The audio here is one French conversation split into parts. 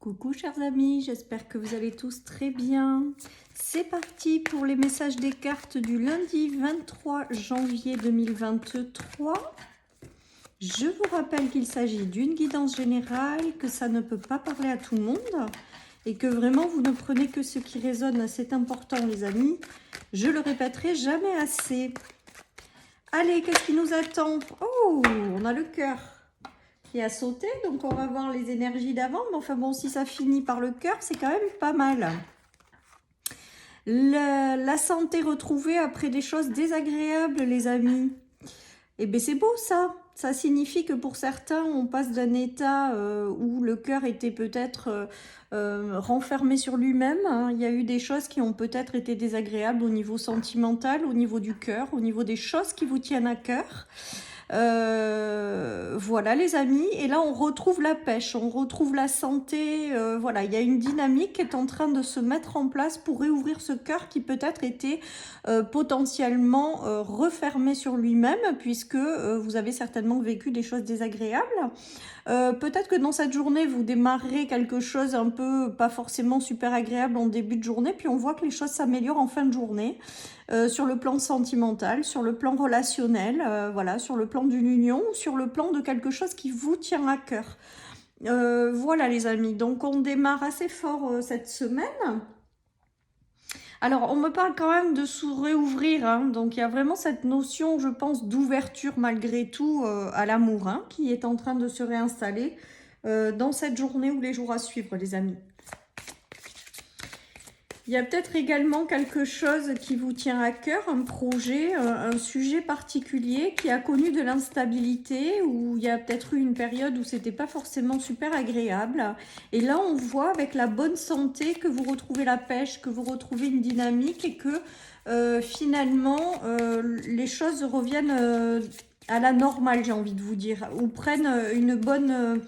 Coucou chers amis, j'espère que vous allez tous très bien. C'est parti pour les messages des cartes du lundi 23 janvier 2023. Je vous rappelle qu'il s'agit d'une guidance générale, que ça ne peut pas parler à tout le monde et que vraiment vous ne prenez que ce qui résonne, c'est important les amis. Je le répéterai jamais assez. Allez, qu'est-ce qui nous attend? Oh, on a le cœur qui a sauté, donc on va voir les énergies d'avant, mais enfin bon, si ça finit par le cœur, c'est quand même pas mal. La santé retrouvée après des choses désagréables, les amis. Et bien c'est beau ça. Ça signifie que pour certains, on passe d'un état où le cœur était peut-être renfermé sur lui-même. Hein. Il y a eu des choses qui ont peut-être été désagréables au niveau sentimental, au niveau du cœur, au niveau des choses qui vous tiennent à cœur. Voilà les amis, et là on retrouve la pêche, on retrouve la santé, voilà, il y a une dynamique qui est en train de se mettre en place pour réouvrir ce cœur qui peut-être était potentiellement refermé sur lui-même, puisque vous avez certainement vécu des choses désagréables. Peut-être que dans cette journée, vous démarrerez quelque chose un peu pas forcément super agréable en début de journée, puis on voit que les choses s'améliorent en fin de journée, sur le plan sentimental, sur le plan relationnel, voilà, sur le plan d'une union, sur le plan de quelque chose qui vous tient à cœur. Voilà les amis, donc on démarre assez fort cette semaine. Alors, on me parle quand même de se réouvrir, hein, donc il y a vraiment cette notion, je pense, d'ouverture malgré tout à l'amour, hein, qui est en train de se réinstaller dans cette journée ou les jours à suivre, les amis. Il y a peut-être également quelque chose qui vous tient à cœur, un projet, un sujet particulier qui a connu de l'instabilité, où il y a peut-être eu une période où c'était pas forcément super agréable. Et là, on voit avec la bonne santé que vous retrouvez la pêche, que vous retrouvez une dynamique et que finalement, les choses reviennent à la normale, j'ai envie de vous dire, ou prennent une bonne...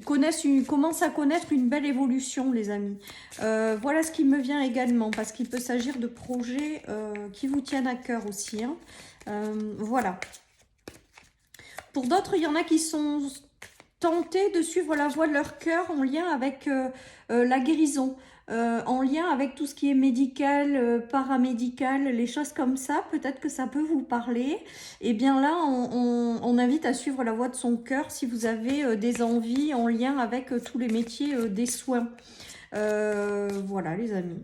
commencent à connaître une belle évolution, les amis. Voilà ce qui me vient également, parce qu'il peut s'agir de projets qui vous tiennent à cœur aussi. Hein. Voilà. Pour d'autres, il y en a qui sont tentés de suivre la voie de leur cœur en lien avec la guérison. En lien avec tout ce qui est médical, paramédical, les choses comme ça, peut-être que ça peut vous parler. Et bien là, on invite à suivre la voie de son cœur si vous avez des envies en lien avec tous les métiers des soins. Voilà les amis.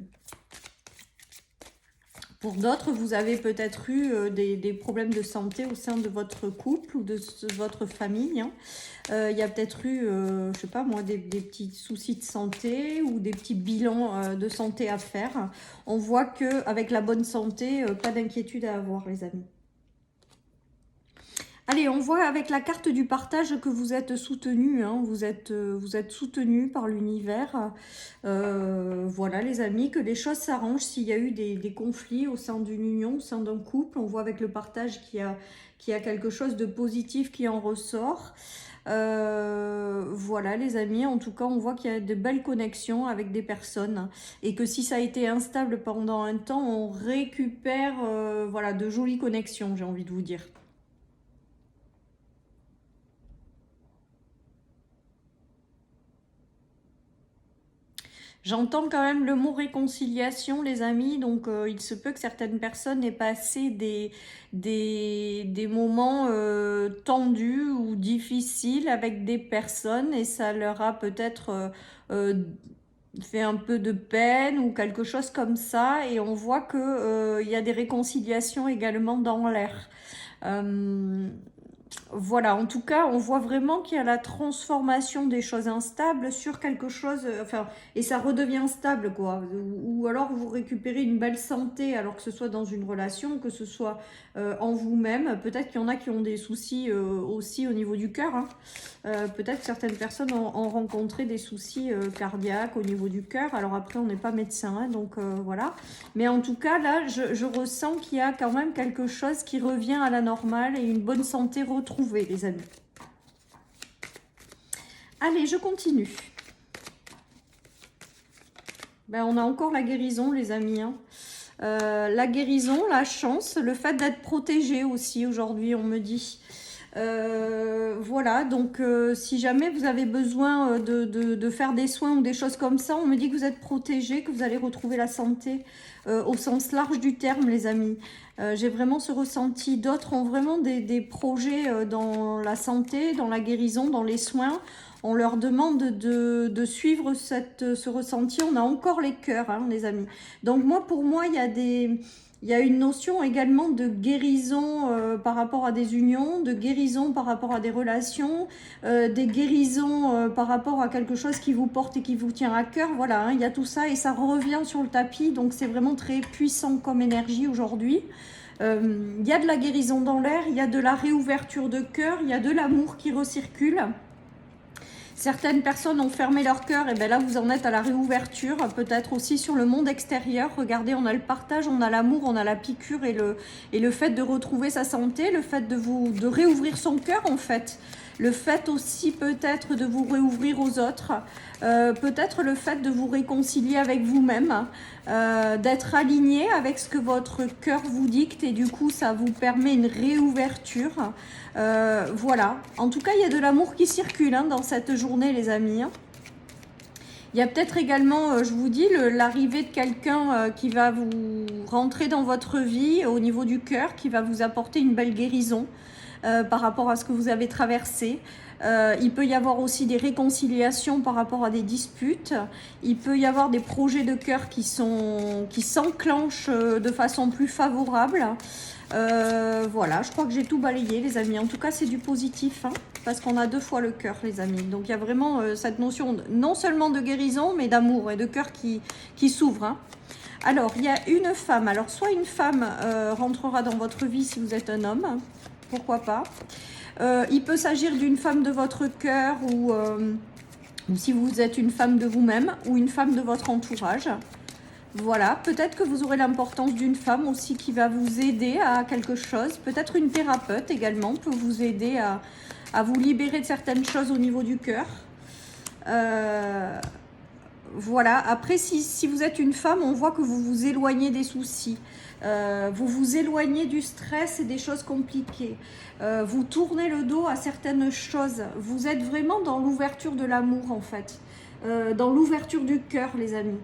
Pour d'autres, vous avez peut-être eu des problèmes de santé au sein de votre couple ou de votre famille. Hein. Il y a peut-être eu, je sais pas moi, des petits soucis de santé ou des petits bilans de santé à faire. On voit qu'avec la bonne santé, pas d'inquiétude à avoir, les amis. Allez, on voit avec la carte du partage que vous êtes soutenu, hein, vous êtes soutenu par l'univers. Voilà les amis, que les choses s'arrangent s'il y a eu des conflits au sein d'une union, au sein d'un couple. On voit avec le partage qu'il y a quelque chose de positif qui en ressort. Voilà les amis, en tout cas on voit qu'il y a de belles connexions avec des personnes et que si ça a été instable pendant un temps, on récupère voilà, de jolies connexions, j'ai envie de vous dire. J'entends quand même le mot réconciliation, les amis, donc il se peut que certaines personnes aient passé des moments tendus ou difficiles avec des personnes et ça leur a peut-être fait un peu de peine ou quelque chose comme ça, et on voit que y a des réconciliations également dans l'air. Voilà, en tout cas, on voit vraiment qu'il y a la transformation des choses instables sur quelque chose, enfin, et ça redevient stable, quoi. Ou alors vous récupérez une belle santé, alors que ce soit dans une relation, que ce soit en vous-même. Peut-être qu'il y en a qui ont des soucis aussi au niveau du cœur. Hein. Peut-être que certaines personnes ont rencontré des soucis cardiaques au niveau du cœur. Alors après, on n'est pas médecin, hein, donc voilà. Mais en tout cas, là, je ressens qu'il y a quand même quelque chose qui revient à la normale et une bonne santé retrouvée, les amis. Allez, je continue. Ben, on a encore la guérison, les amis. Hein. La guérison, la chance, le fait d'être protégé aussi aujourd'hui, on me dit. Voilà, donc si jamais vous avez besoin de faire des soins ou des choses comme ça, on me dit que vous êtes protégé, que vous allez retrouver la santé au sens large du terme, les amis. J'ai vraiment ce ressenti. D'autres ont vraiment des projets dans la santé, dans la guérison, dans les soins. On leur demande de suivre ce ressenti. On a encore les cœurs, hein, les amis. Donc moi, pour moi, il y a une notion également de guérison par rapport à des unions, de guérison par rapport à des relations, des guérisons par rapport à quelque chose qui vous porte et qui vous tient à cœur. Voilà, hein, il y a tout ça et ça revient sur le tapis. Donc c'est vraiment très puissant comme énergie aujourd'hui. Il y a de la guérison dans l'air, il y a de la réouverture de cœur, il y a de l'amour qui recircule. Certaines personnes ont fermé leur cœur, et bien là vous en êtes à la réouverture, peut-être aussi sur le monde extérieur. Regardez, on a le partage, on a l'amour, on a la piqûre et le fait de retrouver sa santé, le fait de réouvrir son cœur en fait. Le fait aussi peut-être de vous réouvrir aux autres, peut-être le fait de vous réconcilier avec vous-même, d'être aligné avec ce que votre cœur vous dicte et du coup ça vous permet une réouverture. Voilà, en tout cas il y a de l'amour qui circule hein, dans cette journée les amis. Il y a peut-être également, je vous dis, l'arrivée de quelqu'un qui va vous rentrer dans votre vie au niveau du cœur, qui va vous apporter une belle guérison par rapport à ce que vous avez traversé. Il peut y avoir aussi des réconciliations par rapport à des disputes. Il peut y avoir des projets de cœur qui s'enclenchent de façon plus favorable. Voilà, je crois que j'ai tout balayé les amis. En tout cas, c'est du positif, hein, parce qu'on a 2 fois le cœur les amis. Donc, il y a vraiment cette notion non seulement de guérison, mais d'amour et de cœur qui s'ouvre. Hein. Alors, il y a une femme. Alors, soit une femme rentrera dans votre vie si vous êtes un homme. Pourquoi pas. Il peut s'agir d'une femme de votre cœur ou si vous êtes une femme de vous-même ou une femme de votre entourage. Voilà, peut-être que vous aurez l'importance d'une femme aussi qui va vous aider à quelque chose. Peut-être une thérapeute également peut vous aider à vous libérer de certaines choses au niveau du cœur. Voilà, après si vous êtes une femme, on voit que vous vous éloignez des soucis. Vous vous éloignez du stress et des choses compliquées. Vous tournez le dos à certaines choses. Vous êtes vraiment dans l'ouverture de l'amour en fait. Dans l'ouverture du cœur les amis.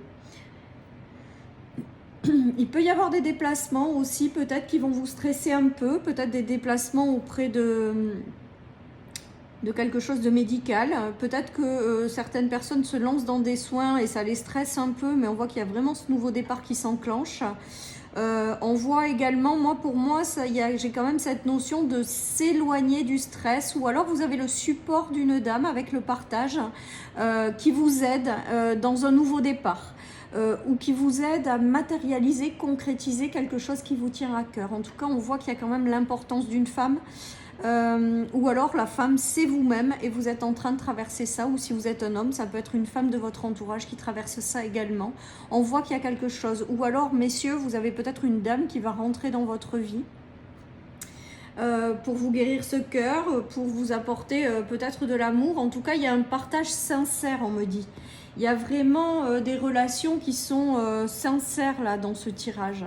Il peut y avoir des déplacements aussi, peut-être qui vont vous stresser un peu, peut-être des déplacements auprès de quelque chose de médical. Peut-être que certaines personnes se lancent dans des soins et ça les stresse un peu, mais on voit qu'il y a vraiment ce nouveau départ qui s'enclenche. On voit également, pour moi, j'ai quand même cette notion de s'éloigner du stress, ou alors vous avez le support d'une dame avec le partage qui vous aide dans un nouveau départ. Ou qui vous aide à matérialiser, concrétiser quelque chose qui vous tient à cœur. En tout cas, on voit qu'il y a quand même l'importance d'une femme. Ou alors la femme c'est vous-même et vous êtes en train de traverser ça, ou si vous êtes un homme ça peut être une femme de votre entourage qui traverse ça également. On voit qu'il y a quelque chose, ou alors messieurs vous avez peut-être une dame qui va rentrer dans votre vie pour vous guérir ce cœur, pour vous apporter peut-être de l'amour. En tout cas il y a un partage sincère, on me dit. Il y a vraiment des relations qui sont sincères là dans ce tirage.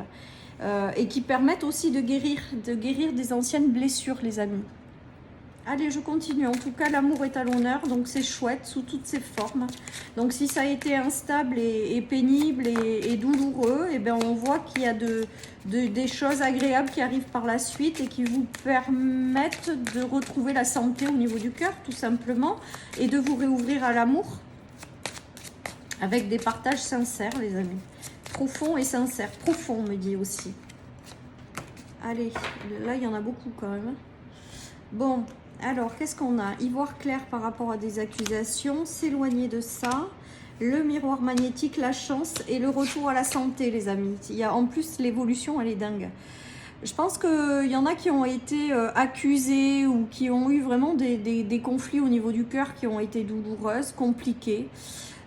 Et qui permettent aussi de guérir des anciennes blessures, les amis. Allez, je continue. En tout cas, l'amour est à l'honneur, donc c'est chouette sous toutes ses formes. Donc, si ça a été instable et pénible et douloureux, eh bien, on voit qu'il y a des choses agréables qui arrivent par la suite et qui vous permettent de retrouver la santé au niveau du cœur, tout simplement, et de vous réouvrir à l'amour avec des partages sincères, les amis. Profond et sincère. Profond, on me dit aussi. Allez, là, il y en a beaucoup quand même. Bon, alors, qu'est-ce qu'on a? Y voir clair par rapport à des accusations, s'éloigner de ça, le miroir magnétique, la chance et le retour à la santé, les amis. Il y a, en plus, l'évolution, elle est dingue. Je pense qu'il y en a qui ont été accusés ou qui ont eu vraiment des conflits au niveau du cœur qui ont été douloureuses, compliquées.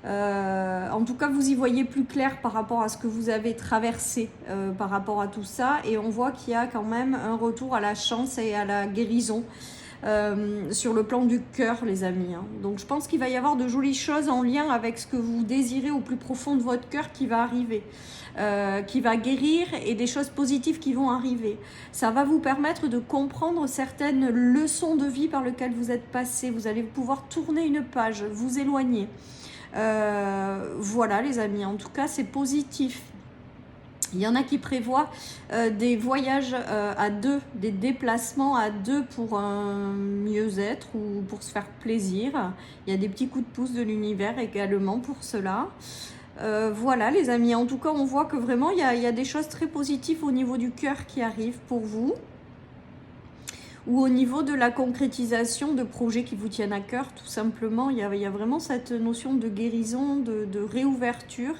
En tout cas, vous y voyez plus clair par rapport à ce que vous avez traversé par rapport à tout ça. Et on voit qu'il y a quand même un retour à la chance et à la guérison. sur le plan du cœur, les amis. Hein. Donc je pense qu'il va y avoir de jolies choses en lien avec ce que vous désirez au plus profond de votre cœur qui va arriver. Qui va guérir et des choses positives qui vont arriver. Ça va vous permettre de comprendre certaines leçons de vie par lesquelles vous êtes passé. Vous allez pouvoir tourner une page, vous éloigner. Voilà les amis, en tout cas c'est positif. Il y en a qui prévoient des voyages à deux, des déplacements à deux pour un mieux-être ou pour se faire plaisir. Il y a des petits coups de pouce de l'univers également pour cela. Voilà les amis, en tout cas on voit que vraiment il y a des choses très positives au niveau du cœur qui arrivent pour vous ou au niveau de la concrétisation de projets qui vous tiennent à cœur, tout simplement. Il y a vraiment cette notion de guérison, de réouverture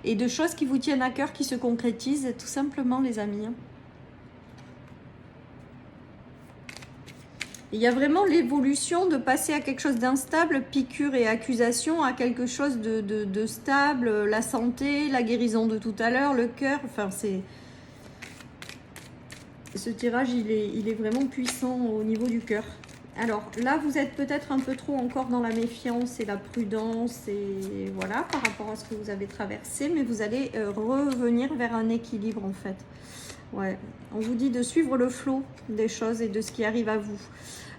et de choses qui vous tiennent à cœur qui se concrétisent tout simplement les amis. Il y a vraiment l'évolution de passer à quelque chose d'instable, piqûre et accusation, à quelque chose de stable, la santé, la guérison de tout à l'heure, le cœur, enfin c'est... Ce tirage, il est vraiment puissant au niveau du cœur. Alors là, vous êtes peut-être un peu trop encore dans la méfiance et la prudence et voilà, par rapport à ce que vous avez traversé, mais vous allez revenir vers un équilibre en fait. Ouais, on vous dit de suivre le flot des choses et de ce qui arrive à vous.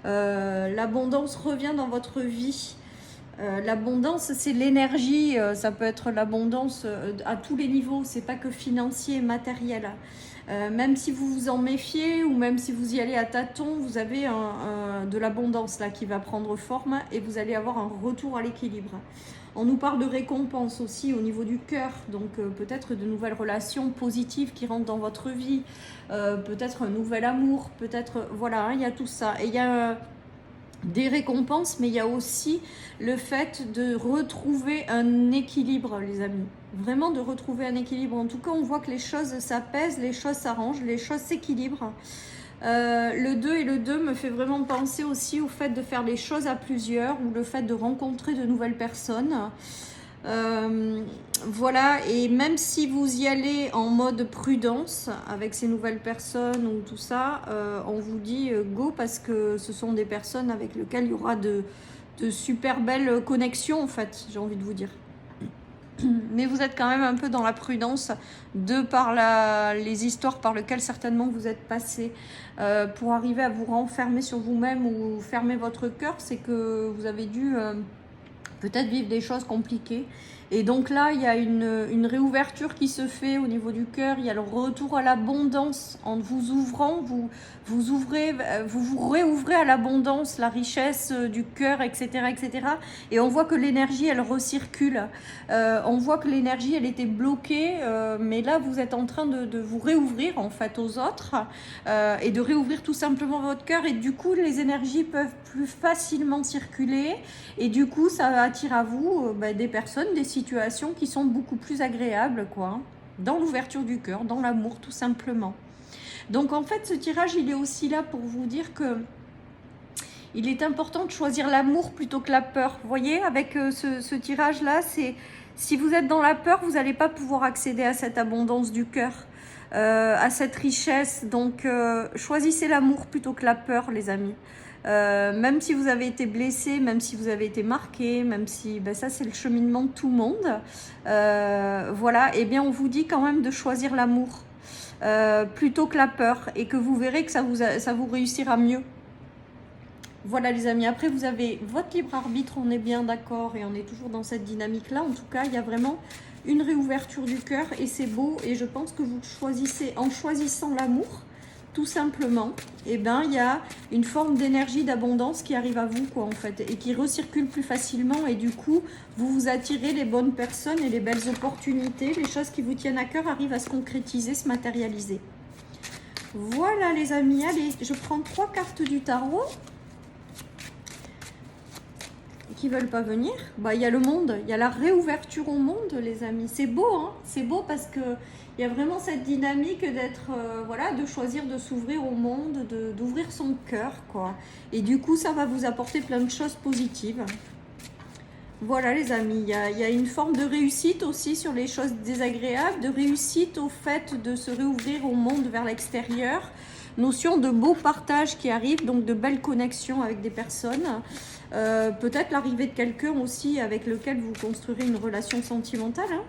L'abondance revient dans votre vie. L'abondance, c'est l'énergie. Ça peut être l'abondance à tous les niveaux. C'est pas que financier, matériel. Même si vous vous en méfiez ou même si vous y allez à tâtons, vous avez de l'abondance là qui va prendre forme et vous allez avoir un retour à l'équilibre. On nous parle de récompense aussi au niveau du cœur, donc peut-être de nouvelles relations positives qui rentrent dans votre vie, peut-être un nouvel amour, peut-être, voilà, hein, il y a tout ça. Et il y a des récompenses, mais il y a aussi le fait de retrouver un équilibre, les amis. Vraiment de retrouver un équilibre. En tout cas, on voit que les choses s'apaisent, les choses s'arrangent, les choses s'équilibrent. Le 2 et le 2 me fait vraiment penser aussi au fait de faire les choses à plusieurs ou le fait de rencontrer de nouvelles personnes. Voilà, et même si vous y allez en mode prudence avec ces nouvelles personnes ou tout ça, on vous dit go parce que ce sont des personnes avec lesquelles il y aura de super belles connexions en fait, j'ai envie de vous dire. Mais vous êtes quand même un peu dans la prudence de par les histoires par lesquelles certainement vous êtes passé pour arriver à vous renfermer sur vous-même ou fermer votre cœur, c'est que vous avez dû peut-être vivre des choses compliquées. Et donc là, il y a une réouverture qui se fait au niveau du cœur. Il y a le retour à l'abondance en vous ouvrant. Vous réouvrez à l'abondance, la richesse du cœur, etc., etc. Et on voit que l'énergie, elle recircule. On voit que l'énergie, elle était bloquée. Mais là, vous êtes en train de vous réouvrir, en fait, aux autres. Et de réouvrir tout simplement votre cœur. Et du coup, les énergies peuvent plus facilement circuler. Et du coup, ça attire à vous des personnes, des situations qui sont beaucoup plus agréables, quoi, dans l'ouverture du cœur, dans l'amour, tout simplement. Donc, en fait, ce tirage, il est aussi là pour vous dire que il est important de choisir l'amour plutôt que la peur. Vous voyez, avec ce tirage-là, c'est si vous êtes dans la peur, vous n'allez pas pouvoir accéder à cette abondance du cœur, à cette richesse. Donc, choisissez l'amour plutôt que la peur, les amis. Même si vous avez été blessé, même si vous avez été marqué, même si ça c'est le cheminement de tout le monde, voilà, et bien on vous dit quand même de choisir l'amour plutôt que la peur et que vous verrez que ça vous réussira mieux. Voilà les amis, après vous avez votre libre arbitre, on est bien d'accord et on est toujours dans cette dynamique là. En tout cas, il y a vraiment une réouverture du cœur et c'est beau, et je pense que vous choisissez, en choisissant l'amour tout simplement, et il y a une forme d'énergie d'abondance qui arrive à vous, quoi, en fait, et qui recircule plus facilement, et du coup vous vous attirez les bonnes personnes et les belles opportunités, les choses qui vous tiennent à cœur arrivent à se concrétiser, se matérialiser. Voilà les amis, allez, je prends 3 cartes du tarot qui veulent pas venir. Il y a le monde, il y a la réouverture au monde, les amis. C'est beau, hein, c'est beau parce que il y a vraiment cette dynamique d'être, voilà, de choisir de s'ouvrir au monde, d'ouvrir son cœur, quoi. Et du coup, ça va vous apporter plein de choses positives. Voilà les amis, il y a une forme de réussite aussi sur les choses désagréables, de réussite au fait de se réouvrir au monde vers l'extérieur, notion de beau partage qui arrive, donc de belles connexions avec des personnes. Peut-être l'arrivée de quelqu'un aussi avec lequel vous construirez une relation sentimentale. Hein.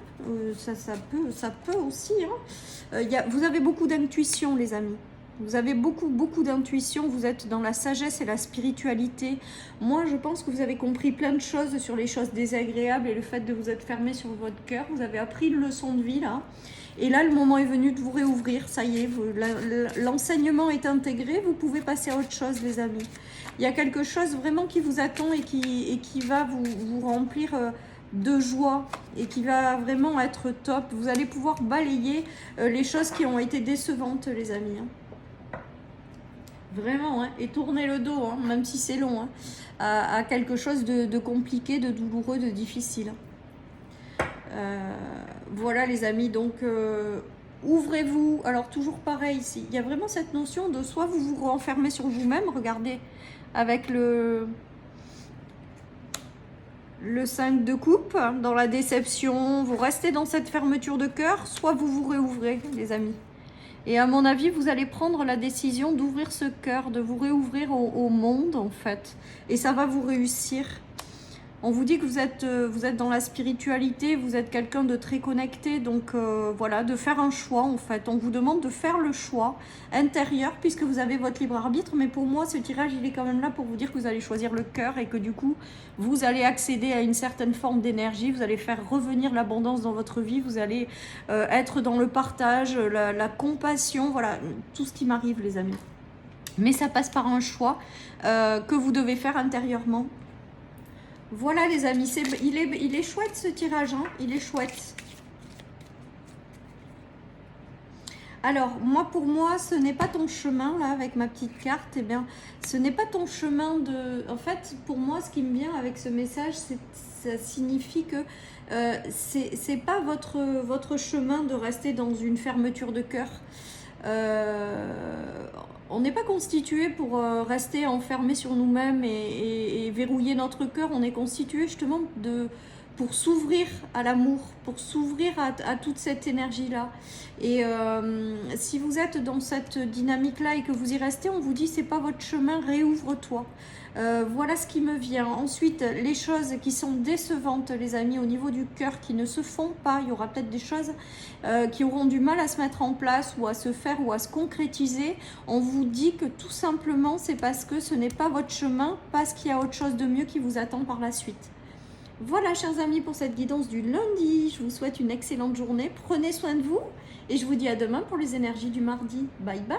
Ça peut aussi. Hein. Vous avez beaucoup d'intuition, les amis. Vous avez beaucoup d'intuition, vous êtes dans la sagesse et la spiritualité. Moi, je pense que vous avez compris plein de choses sur les choses désagréables et le fait de vous être fermé sur votre cœur. Vous avez appris une leçon de vie, là. Et là, le moment est venu de vous réouvrir. Ça y est, l'enseignement est intégré. Vous pouvez passer à autre chose, les amis. Il y a quelque chose vraiment qui vous attend et qui va vous remplir de joie et qui va vraiment être top. Vous allez pouvoir balayer les choses qui ont été décevantes, les amis. Hein. Vraiment, hein, et tourner le dos, hein, même si c'est long, hein, à quelque chose de compliqué, de douloureux, de difficile. Voilà les amis, donc ouvrez-vous. Alors toujours pareil ici, il y a vraiment cette notion de soit vous vous renfermez sur vous-même, regardez, avec le 5 de coupe, dans la déception, vous restez dans cette fermeture de cœur, soit vous vous réouvrez les amis. Et à mon avis, vous allez prendre la décision d'ouvrir ce cœur, de vous réouvrir au monde, en fait. Et ça va vous réussir. On vous dit que vous êtes dans la spiritualité, vous êtes quelqu'un de très connecté. Donc voilà, de faire un choix, en fait. On vous demande de faire le choix intérieur, puisque vous avez votre libre arbitre. Mais pour moi, ce tirage, il est quand même là pour vous dire que vous allez choisir le cœur et que du coup, vous allez accéder à une certaine forme d'énergie. Vous allez faire revenir l'abondance dans votre vie. Vous allez être dans le partage, la compassion. Voilà, tout ce qui m'arrive, les amis. Mais ça passe par un choix que vous devez faire intérieurement. Voilà les amis, il est chouette ce tirage, hein, il est chouette. Alors, pour moi, ce n'est pas ton chemin, là, avec ma petite carte, eh bien, ce n'est pas ton chemin de... En fait, pour moi, ce qui me vient avec ce message, ça signifie que c'est pas votre chemin de rester dans une fermeture de cœur. On n'est pas constitué pour rester enfermé sur nous-mêmes et verrouiller notre cœur. On est constitué justement pour s'ouvrir à l'amour, pour s'ouvrir à toute cette énergie-là. Et si vous êtes dans cette dynamique-là et que vous y restez, on vous dit c'est pas votre chemin, réouvre-toi. Voilà ce qui me vient. Ensuite, les choses qui sont décevantes, les amis, au niveau du cœur, qui ne se font pas. Il y aura peut-être des choses qui auront du mal à se mettre en place ou à se faire ou à se concrétiser. On vous dit que tout simplement, c'est parce que ce n'est pas votre chemin, parce qu'il y a autre chose de mieux qui vous attend par la suite. Voilà, chers amis, pour cette guidance du lundi. Je vous souhaite une excellente journée. Prenez soin de vous et je vous dis à demain pour les énergies du mardi. Bye bye.